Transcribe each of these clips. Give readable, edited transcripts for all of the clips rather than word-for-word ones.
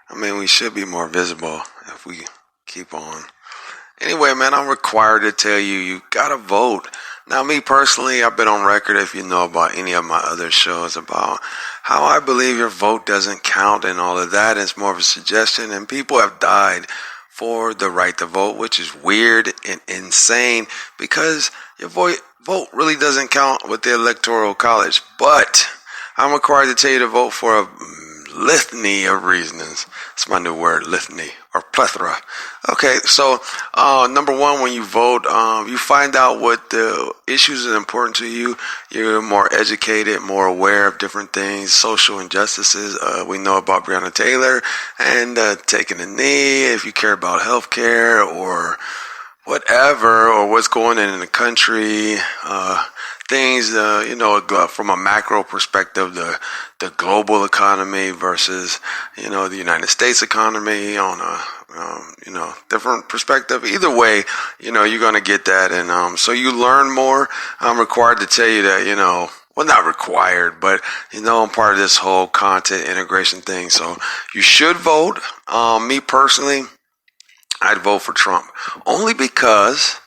I mean, we should be more visible if we keep on. Anyway, man, I'm required to tell you, you gotta vote. Now, me personally, I've been on record, if you know about any of my other shows, about how I believe your vote doesn't count and all of that. It's more of a suggestion, and people have died for the right to vote, which is weird and insane because your vote really doesn't count with the Electoral College. But I'm required to tell you to vote for a litany of reasons. It's my new word, litany or plethora. Okay, so number one, when you vote, you find out what the issues are important to you. You're more educated, more aware of different things, social injustices. We know about Breonna Taylor and taking a knee. If you care about healthcare or whatever, or what's going on in the country, things, from a macro perspective, the global economy versus, the United States economy on a, different perspective. Either way, you're going to get that. And, so you learn more. I'm required to tell you that, well, not required, but, I'm part of this whole content integration thing. So you should vote. Me personally, I'd vote for Trump only because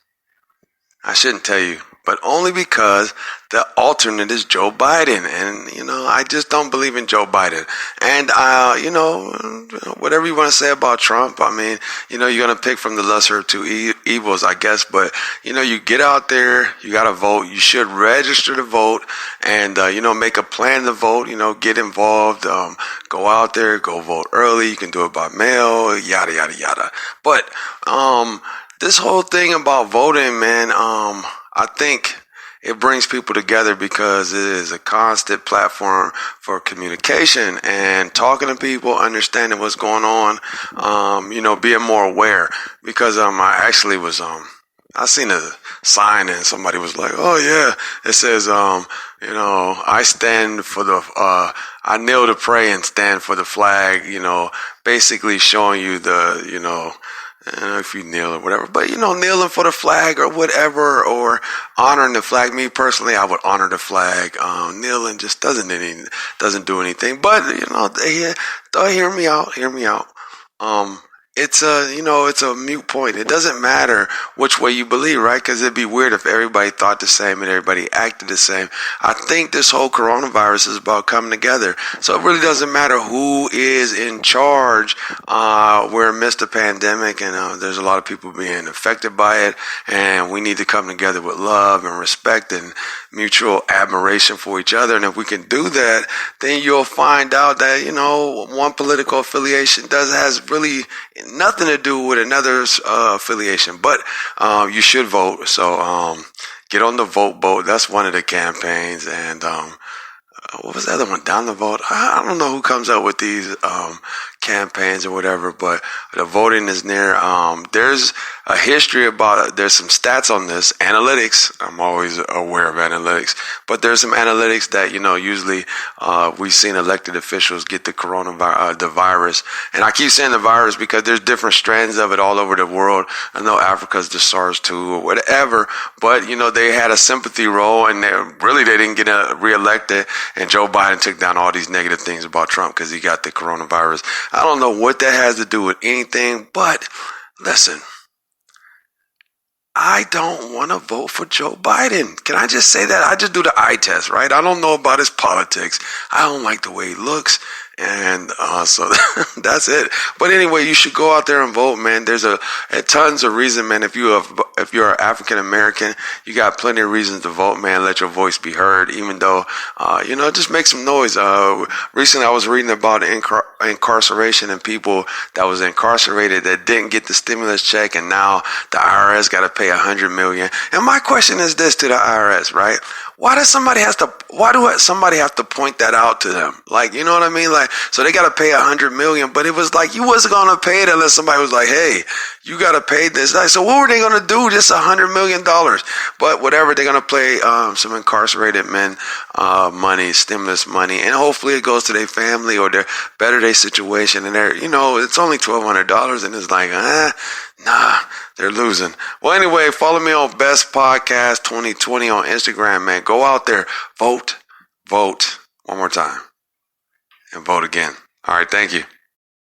I shouldn't tell you, but only because the alternate is Joe Biden. And, I just don't believe in Joe Biden. And, whatever you want to say about Trump, I mean, you're going to pick from the lesser of two evils, I guess. But, you get out there, you got to vote. You should register to vote and, make a plan to vote, get involved, go out there, go vote early. You can do it by mail, yada, yada, yada. But, this whole thing about voting, man, I think it brings people together because it is a constant platform for communication and talking to people, understanding what's going on, being more aware. Because I actually was I seen a sign and somebody was like, oh yeah, it says I stand for the I kneel to pray and stand for the flag, basically showing you the if you kneel or whatever, but kneeling for the flag or whatever, or honoring the flag. Me personally, I would honor the flag. Kneeling just doesn't do anything. But hear me out. It's a moot point. It doesn't matter which way you believe, right? Because it'd be weird if everybody thought the same and everybody acted the same. I think this whole coronavirus is about coming together. So it really doesn't matter who is in charge. We're amidst a pandemic and there's a lot of people being affected by it. And we need to come together with love and respect and mutual admiration for each other. And if we can do that, then you'll find out that, one political affiliation has really nothing to do with another's affiliation. But you should vote. So get on the vote boat. That's one of the campaigns. And what was the other one? Down the vote. I don't know who comes up with these campaigns or whatever, but the voting is near. There's a history about it. There's some stats on this. Analytics. I'm always aware of analytics, but there's some analytics that, usually we've seen elected officials get the coronavirus, the virus. And I keep saying the virus because there's different strands of it all over the world. I know Africa's the SARS-2 or whatever, but, they had a sympathy role and they didn't get reelected. And Joe Biden took down all these negative things about Trump because he got the coronavirus. I don't know what that has to do with anything, but listen, I don't want to vote for Joe Biden. Can I just say that? I just do the eye test, right? I don't know about his politics. I don't like the way he looks. And so that's it. But anyway, you should go out there and vote, man. There's tons of reason, man. If you're African American, you got plenty of reasons to vote, man. Let your voice be heard, even though just make some noise. Recently, I was reading about incarceration and people that was incarcerated that didn't get the stimulus check, and now the IRS got to pay $100 million. And my question is this to the IRS, right? Why do somebody have to point that out to them? Like, you know what I mean? Like, so they got to pay $100 million, but it was like, you wasn't going to pay it unless somebody was like, hey, you got to pay this. Like, so what were they going to do? Just $100 million. But whatever, they're going to play, some incarcerated men, money, stimulus money. And hopefully it goes to their family or better their situation. And it's only $1,200. And it's like, nah, they're losing. Well, anyway, follow me on Best Podcast 2020 on Instagram, man. Go out there, vote one more time, and vote again. All right, thank you.